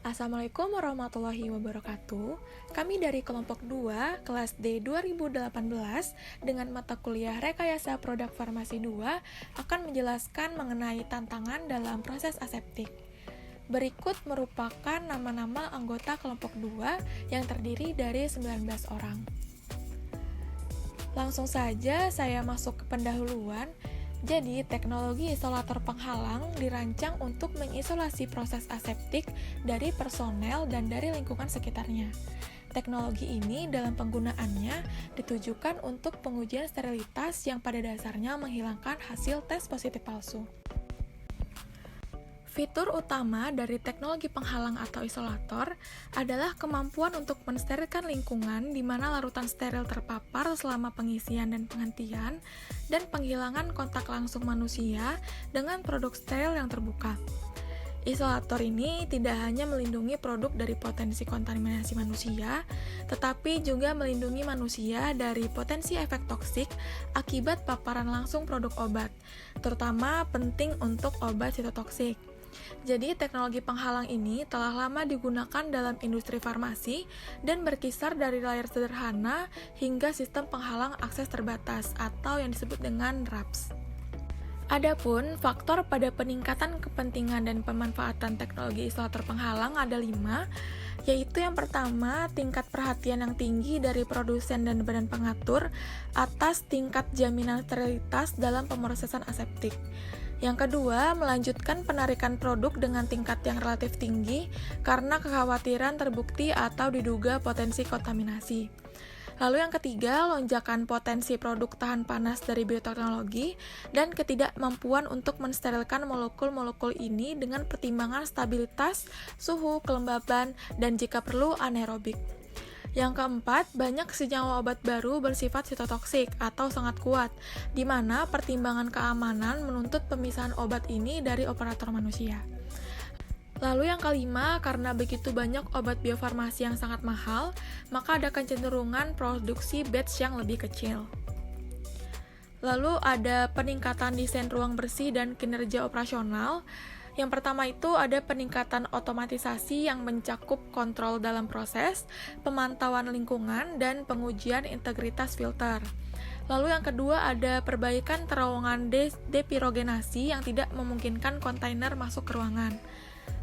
Assalamualaikum warahmatullahi wabarakatuh. Kami dari kelompok 2, kelas D 2018 dengan mata kuliah Rekayasa Produk Farmasi 2 akan menjelaskan mengenai tantangan dalam proses aseptik. Berikut merupakan nama-nama anggota kelompok 2 yang terdiri dari 19 orang. Langsung saja saya masuk ke pendahuluan. Jadi, teknologi isolator penghalang dirancang untuk mengisolasi proses aseptik dari personel dan dari lingkungan sekitarnya. Teknologi ini dalam penggunaannya ditujukan untuk pengujian sterilitas yang pada dasarnya menghilangkan hasil tes positif palsu. Fitur utama dari teknologi penghalang atau isolator adalah kemampuan untuk mensterilkan lingkungan di mana larutan steril terpapar selama pengisian dan penghentian, dan penghilangan kontak langsung manusia dengan produk steril yang terbuka. Isolator ini tidak hanya melindungi produk dari potensi kontaminasi manusia, tetapi juga melindungi manusia dari potensi efek toksik akibat paparan langsung produk obat, terutama penting untuk obat sitotoksik. Jadi, teknologi penghalang ini telah lama digunakan dalam industri farmasi dan berkisar dari layar sederhana hingga sistem penghalang akses terbatas atau yang disebut dengan RAPS. Adapun faktor pada peningkatan kepentingan dan pemanfaatan teknologi isolator penghalang ada 5, yaitu yang pertama, tingkat perhatian yang tinggi dari produsen dan badan pengatur atas tingkat jaminan sterilitas dalam pemrosesan aseptik. Yang kedua, melanjutkan penarikan produk dengan tingkat yang relatif tinggi karena kekhawatiran terbukti atau diduga potensi kontaminasi. Lalu yang ketiga, lonjakan potensi produk tahan panas dari bioteknologi dan ketidakmampuan untuk mensterilkan molekul-molekul ini dengan pertimbangan stabilitas, suhu, kelembaban, dan jika perlu anaerobik. Yang keempat, banyak senyawa obat baru bersifat sitotoksik atau sangat kuat, di mana pertimbangan keamanan menuntut pemisahan obat ini dari operator manusia. Lalu yang kelima, karena begitu banyak obat biofarmasi yang sangat mahal, maka ada kecenderungan produksi batch yang lebih kecil. Lalu ada peningkatan desain ruang bersih dan kinerja operasional. Yang pertama itu ada peningkatan otomatisasi yang mencakup kontrol dalam proses, pemantauan lingkungan, dan pengujian integritas filter. Lalu yang kedua ada perbaikan terowongan depirogenasi yang tidak memungkinkan kontainer masuk ke ruangan.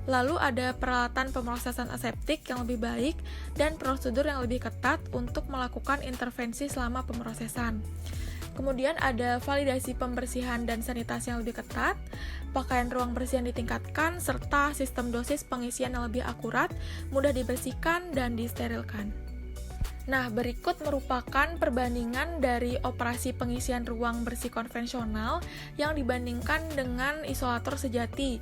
Lalu ada peralatan pemrosesan aseptik yang lebih baik dan prosedur yang lebih ketat untuk melakukan intervensi selama pemrosesan. Kemudian ada validasi pembersihan dan sanitasi yang lebih ketat, pakaian ruang bersih yang ditingkatkan, serta sistem dosis pengisian yang lebih akurat, mudah dibersihkan, dan disterilkan. Nah, berikut merupakan perbandingan dari operasi pengisian ruang bersih konvensional yang dibandingkan dengan isolator sejati.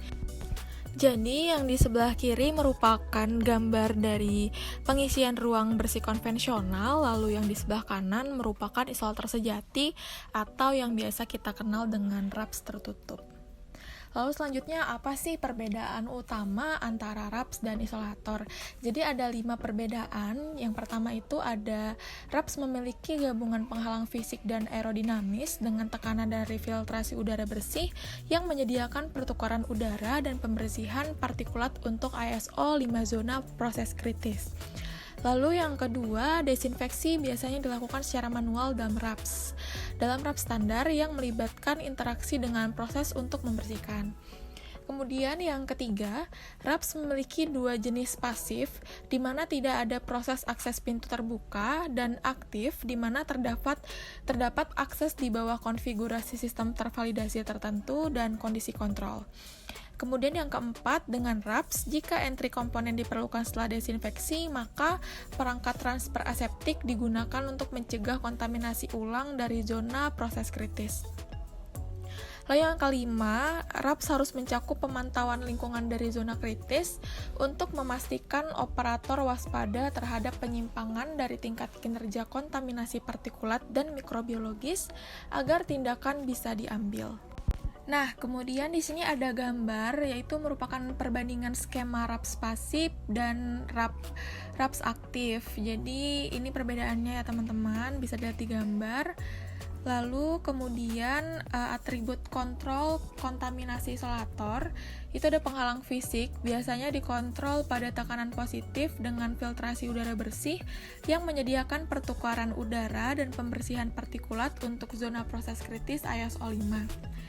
Jadi, yang di sebelah kiri merupakan gambar dari pengisian ruang bersih konvensional, lalu yang di sebelah kanan merupakan isolator sejati atau yang biasa kita kenal dengan RAPS tertutup. Lalu selanjutnya, apa sih perbedaan utama antara RAPS dan isolator? Jadi ada 5 perbedaan. Yang pertama itu ada RAPS memiliki gabungan penghalang fisik dan aerodinamis dengan tekanan dari filtrasi udara bersih yang menyediakan pertukaran udara dan pembersihan partikulat untuk ISO 5 zona proses kritis. Lalu yang kedua, desinfeksi biasanya dilakukan secara manual dalam RAPS standar yang melibatkan interaksi dengan proses untuk membersihkan. Kemudian yang ketiga, RAPS memiliki 2 jenis pasif, di mana tidak ada proses akses pintu terbuka, dan aktif, di mana terdapat akses di bawah konfigurasi sistem tervalidasi tertentu dan kondisi kontrol. Kemudian yang keempat, dengan RAPS, jika entry komponen diperlukan setelah desinfeksi, maka perangkat transfer aseptik digunakan untuk mencegah kontaminasi ulang dari zona proses kritis. Lalu yang kelima, RAPS harus mencakup pemantauan lingkungan dari zona kritis untuk memastikan operator waspada terhadap penyimpangan dari tingkat kinerja kontaminasi partikulat dan mikrobiologis agar tindakan bisa diambil. Nah, kemudian di sini ada gambar, yaitu merupakan perbandingan skema RAPS pasif dan RAPS aktif. Jadi, ini perbedaannya ya teman-teman, bisa dilihat di gambar. Lalu kemudian atribut kontrol kontaminasi isolator itu ada penghalang fisik, biasanya dikontrol pada tekanan positif dengan filtrasi udara bersih yang menyediakan pertukaran udara dan pembersihan partikulat untuk zona proses kritis ISO 5.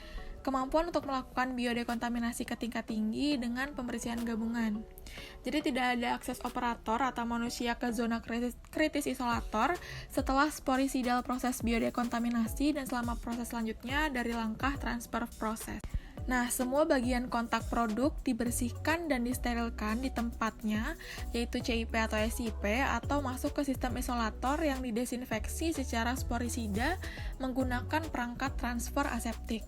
Kemampuan untuk melakukan biodekontaminasi ke tingkat tinggi dengan pembersihan gabungan. Jadi tidak ada akses operator atau manusia ke zona kritis isolator setelah sporicidal proses biodekontaminasi dan selama proses selanjutnya dari langkah transfer proses. Nah, semua bagian kontak produk dibersihkan dan disterilkan di tempatnya, yaitu CIP atau SIP, atau masuk ke sistem isolator yang didesinfeksi secara sporisida menggunakan perangkat transfer aseptik.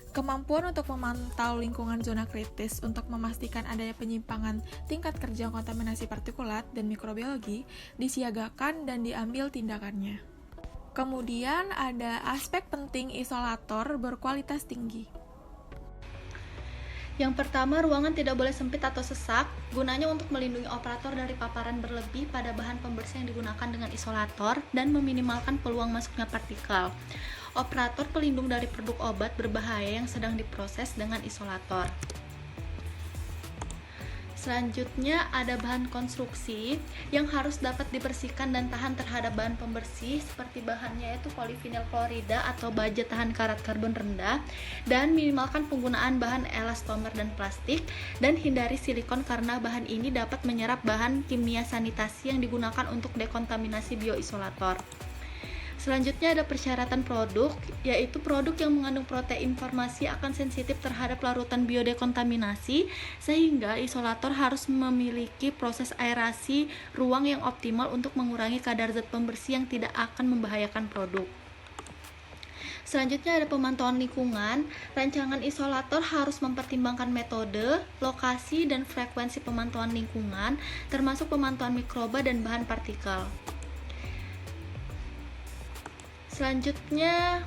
Kemampuan untuk memantau lingkungan zona kritis untuk memastikan adanya penyimpangan tingkat kerja kontaminasi partikulat dan mikrobiologi disiagakan dan diambil tindakannya. Kemudian ada aspek penting isolator berkualitas tinggi. Yang pertama, ruangan tidak boleh sempit atau sesak, gunanya untuk melindungi operator dari paparan berlebih pada bahan pembersih yang digunakan dengan isolator dan meminimalkan peluang masuknya partikel. Operator pelindung dari produk obat berbahaya yang sedang diproses dengan isolator. Selanjutnya ada bahan konstruksi yang harus dapat dibersihkan dan tahan terhadap bahan pembersih seperti bahannya yaitu polivinil klorida atau baja tahan karat karbon rendah, dan minimalkan penggunaan bahan elastomer dan plastik, dan hindari silikon karena bahan ini dapat menyerap bahan kimia sanitasi yang digunakan untuk dekontaminasi bioisolator. Selanjutnya ada persyaratan produk, yaitu produk yang mengandung protein formasi akan sensitif terhadap larutan biodekontaminasi, sehingga isolator harus memiliki proses aerasi ruang yang optimal untuk mengurangi kadar zat pembersih yang tidak akan membahayakan produk. Selanjutnya ada pemantauan lingkungan. Rancangan isolator harus mempertimbangkan metode, lokasi, dan frekuensi pemantauan lingkungan, termasuk pemantauan mikroba dan bahan partikel. Selanjutnya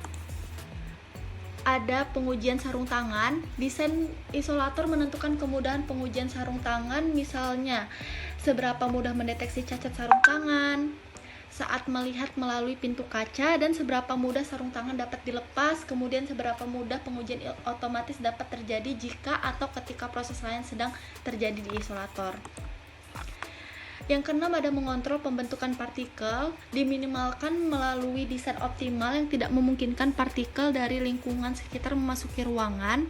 ada pengujian sarung tangan. Desain isolator menentukan kemudahan pengujian sarung tangan, misalnya seberapa mudah mendeteksi cacat sarung tangan saat melihat melalui pintu kaca, dan seberapa mudah sarung tangan dapat dilepas, kemudian seberapa mudah pengujian otomatis dapat terjadi jika atau ketika proses lain sedang terjadi di isolator. Yang keenam ada mengontrol pembentukan partikel, diminimalkan melalui desain optimal yang tidak memungkinkan partikel dari lingkungan sekitar memasuki ruangan,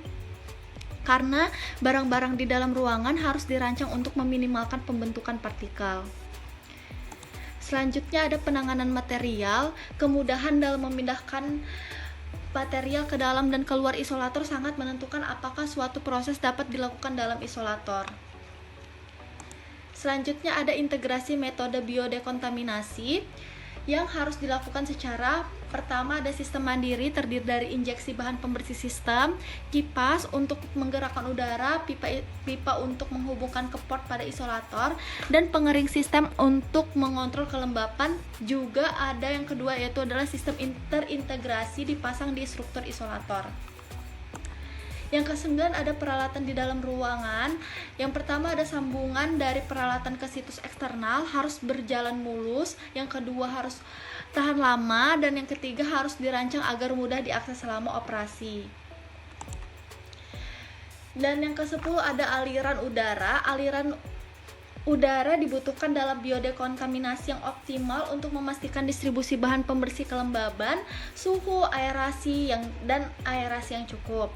karena barang-barang di dalam ruangan harus dirancang untuk meminimalkan pembentukan partikel. Selanjutnya ada penanganan material. Kemudahan dalam memindahkan material ke dalam dan keluar isolator sangat menentukan apakah suatu proses dapat dilakukan dalam isolator. Selanjutnya ada integrasi metode biodekontaminasi yang harus dilakukan secara pertama ada sistem mandiri terdiri dari injeksi bahan pembersih sistem, kipas untuk menggerakkan udara, pipa untuk menghubungkan ke port pada isolator, dan pengering sistem untuk mengontrol kelembapan. Juga ada yang kedua yaitu adalah sistem terintegrasi dipasang di struktur isolator. Yang ke-9 ada peralatan di dalam ruangan. Yang pertama ada sambungan dari peralatan ke situs eksternal harus berjalan mulus. Yang kedua harus tahan lama, dan yang ketiga harus dirancang agar mudah diakses selama operasi. Dan yang ke-10 ada aliran udara. Aliran udara dibutuhkan dalam biodekontaminasi yang optimal untuk memastikan distribusi bahan pembersih kelembaban, suhu, aerasi dan aerasi yang cukup.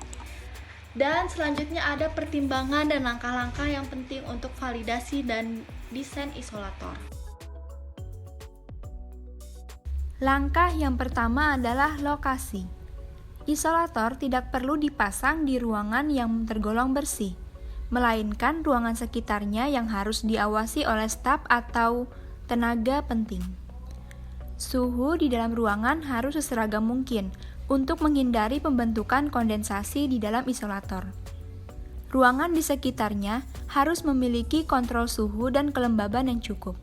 Dan selanjutnya ada pertimbangan dan langkah-langkah yang penting untuk validasi dan desain isolator. Langkah yang pertama adalah lokasi. Isolator tidak perlu dipasang di ruangan yang tergolong bersih, melainkan ruangan sekitarnya yang harus diawasi oleh staf atau tenaga penting. Suhu di dalam ruangan harus seseragam mungkin untuk menghindari pembentukan kondensasi di dalam isolator. Ruangan di sekitarnya harus memiliki kontrol suhu dan kelembaban yang cukup.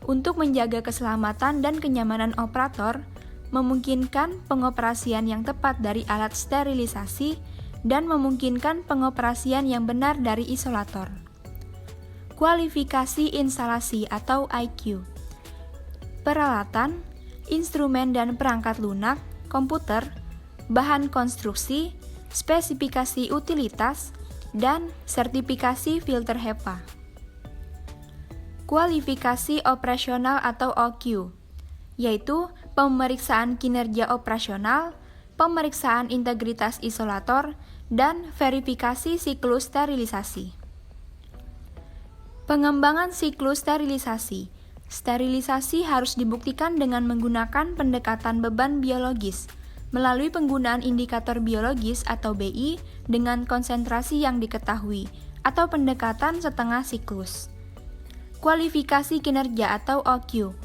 Untuk menjaga keselamatan dan kenyamanan operator, memungkinkan pengoperasian yang tepat dari alat sterilisasi dan memungkinkan pengoperasian yang benar dari isolator. Kualifikasi instalasi atau IQ. Peralatan, instrumen dan perangkat lunak komputer, bahan konstruksi, spesifikasi utilitas, dan sertifikasi filter HEPA. Kualifikasi operasional atau OQ, yaitu pemeriksaan kinerja operasional, pemeriksaan integritas isolator, dan verifikasi siklus sterilisasi. Pengembangan siklus sterilisasi. Sterilisasi harus dibuktikan dengan menggunakan pendekatan beban biologis, melalui penggunaan indikator biologis atau BI dengan konsentrasi yang diketahui, atau pendekatan setengah siklus. Kualifikasi kinerja atau OQ,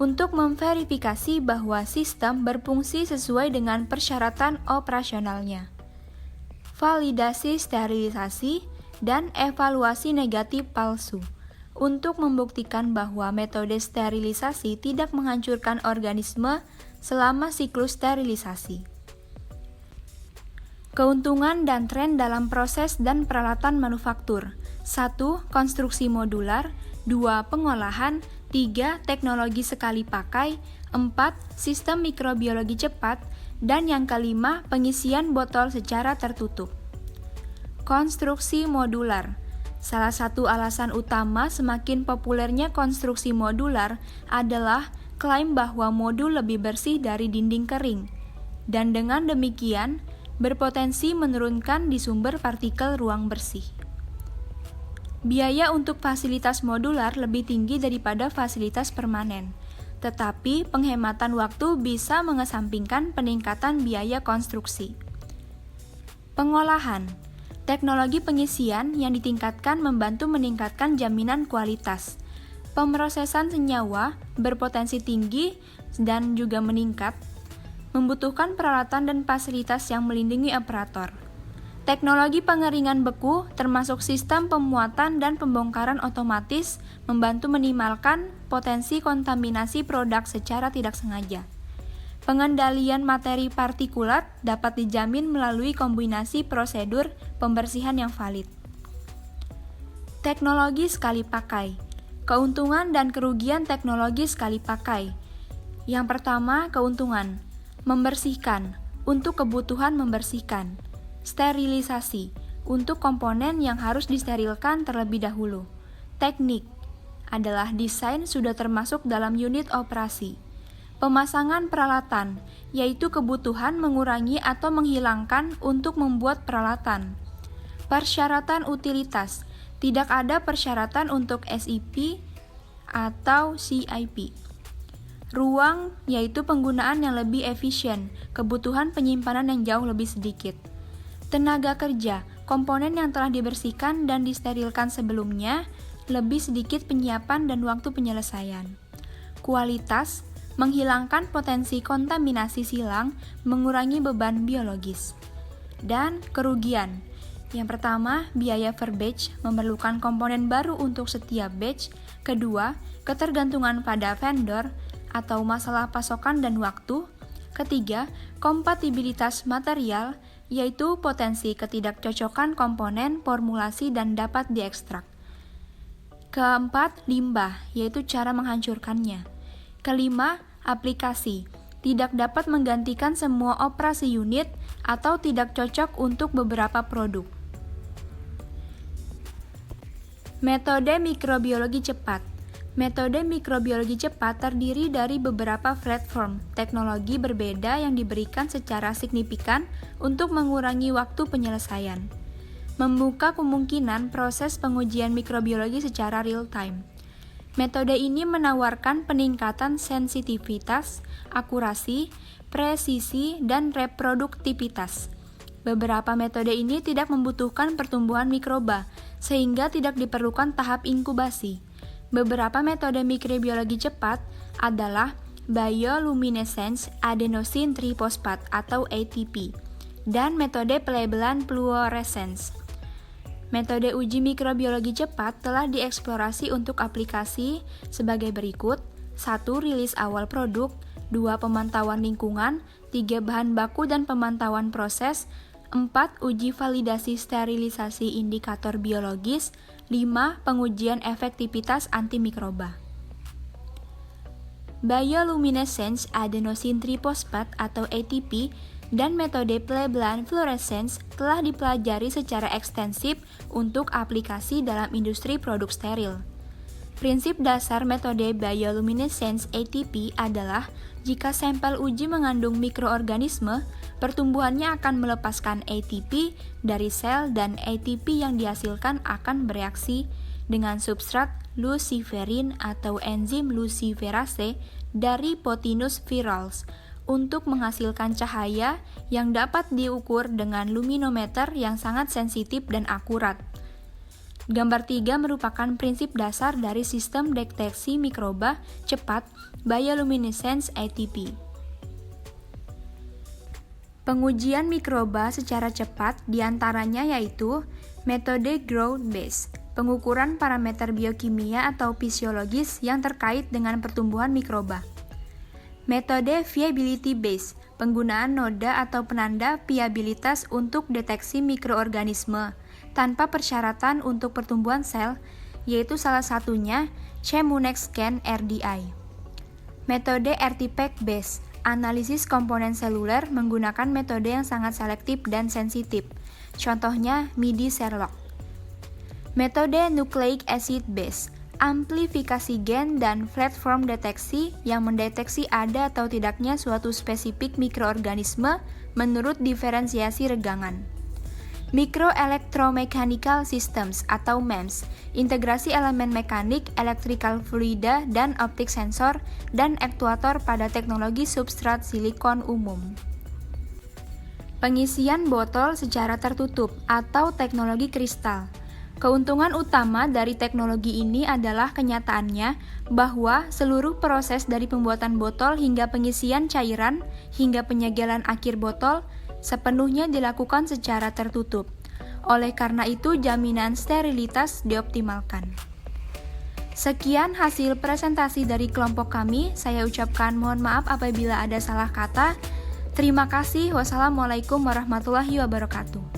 untuk memverifikasi bahwa sistem berfungsi sesuai dengan persyaratan operasionalnya. Validasi sterilisasi dan evaluasi negatif palsu, untuk membuktikan bahwa metode sterilisasi tidak menghancurkan organisme selama siklus sterilisasi. Keuntungan dan tren dalam proses dan peralatan manufaktur. 1. Konstruksi modular. 2. Pengolahan. 3. Teknologi sekali pakai. 4. Sistem mikrobiologi cepat. Dan yang kelima, pengisian botol secara tertutup. Konstruksi modular. Salah satu alasan utama semakin populernya konstruksi modular adalah klaim bahwa modul lebih bersih dari dinding kering, dan dengan demikian berpotensi menurunkan di sumber partikel ruang bersih. Biaya untuk fasilitas modular lebih tinggi daripada fasilitas permanen, tetapi penghematan waktu bisa mengesampingkan peningkatan biaya konstruksi. Pengolahan. Teknologi pengisian yang ditingkatkan membantu meningkatkan jaminan kualitas. Pemrosesan senyawa berpotensi tinggi dan juga meningkat, membutuhkan peralatan dan fasilitas yang melindungi operator. Teknologi pengeringan beku termasuk sistem pemuatan dan pembongkaran otomatis membantu minimalkan potensi kontaminasi produk secara tidak sengaja. Pengendalian materi partikulat dapat dijamin melalui kombinasi prosedur pembersihan yang valid. Teknologi sekali pakai. Keuntungan dan kerugian teknologi sekali pakai. Yang pertama, keuntungan. Membersihkan, untuk kebutuhan membersihkan. Sterilisasi, untuk komponen yang harus disterilkan terlebih dahulu. Teknik, adalah desain sudah termasuk dalam unit operasi. Pemasangan peralatan, yaitu kebutuhan mengurangi atau menghilangkan untuk membuat peralatan. Persyaratan utilitas, tidak ada persyaratan untuk SIP atau CIP. Ruang, yaitu penggunaan yang lebih efisien, kebutuhan penyimpanan yang jauh lebih sedikit. Tenaga kerja, komponen yang telah dibersihkan dan disterilkan sebelumnya, lebih sedikit penyiapan dan waktu penyelesaian. Kualitas, menghilangkan potensi kontaminasi silang, mengurangi beban biologis. Dan kerugian. Yang pertama, biaya per batch, memerlukan komponen baru untuk setiap batch. Kedua, ketergantungan pada vendor atau masalah pasokan dan waktu. Ketiga, kompatibilitas material, yaitu potensi ketidakcocokan komponen, formulasi, dan dapat diekstrak. Keempat, limbah, yaitu cara menghancurkannya. Kelima, aplikasi, tidak dapat menggantikan semua operasi unit atau tidak cocok untuk beberapa produk. Metode mikrobiologi cepat. Metode mikrobiologi cepat terdiri dari beberapa platform teknologi berbeda yang diberikan secara signifikan untuk mengurangi waktu penyelesaian. Membuka kemungkinan proses pengujian mikrobiologi secara real-time. Metode ini menawarkan peningkatan sensitivitas, akurasi, presisi, dan reproduktivitas. Beberapa metode ini tidak membutuhkan pertumbuhan mikroba, sehingga tidak diperlukan tahap inkubasi. Beberapa metode mikrobiologi cepat adalah bioluminescence adenosine triphosphate atau ATP, dan metode pelabelan fluorescence. Metode uji mikrobiologi cepat telah dieksplorasi untuk aplikasi sebagai berikut: 1. Rilis awal produk, 2. Pemantauan lingkungan, 3. Bahan baku dan pemantauan proses, 4. Uji validasi sterilisasi indikator biologis, 5. Pengujian efektivitas antimikroba. bioluminescence adenosine triphosphate atau ATP, dan metode Pleiadian fluorescence telah dipelajari secara ekstensif untuk aplikasi dalam industri produk steril. Prinsip dasar metode bioluminescence ATP adalah jika sampel uji mengandung mikroorganisme, pertumbuhannya akan melepaskan ATP dari sel dan ATP yang dihasilkan akan bereaksi dengan substrat luciferin atau enzim luciferase dari Potinus virals untuk menghasilkan cahaya yang dapat diukur dengan luminometer yang sangat sensitif dan akurat. Gambar 3 merupakan prinsip dasar dari sistem deteksi mikroba cepat bioluminescence ATP. Pengujian mikroba secara cepat diantaranya yaitu metode growth-based, pengukuran parameter biokimia atau fisiologis yang terkait dengan pertumbuhan mikroba. Metode viability-based, penggunaan noda atau penanda viabilitas untuk deteksi mikroorganisme tanpa persyaratan untuk pertumbuhan sel, yaitu salah satunya Chemunex Scan RDI. Metode RT-Pack-based, analisis komponen seluler menggunakan metode yang sangat selektif dan sensitif, contohnya MIDI-Sherlock. Metode nucleic acid-based, amplifikasi gen dan platform deteksi yang mendeteksi ada atau tidaknya suatu spesifik mikroorganisme menurut diferensiasi regangan. Microelectromechanical Systems atau MEMS, integrasi elemen mekanik, electrical fluida, dan optik sensor dan aktuator pada teknologi substrat silikon umum. Pengisian botol secara tertutup atau teknologi kristal. Keuntungan utama dari teknologi ini adalah kenyataannya bahwa seluruh proses dari pembuatan botol hingga pengisian cairan hingga penyegelan akhir botol sepenuhnya dilakukan secara tertutup. Oleh karena itu, jaminan sterilitas dioptimalkan. Sekian hasil presentasi dari kelompok kami. Saya ucapkan mohon maaf apabila ada salah kata. Terima kasih. Wassalamualaikum warahmatullahi wabarakatuh.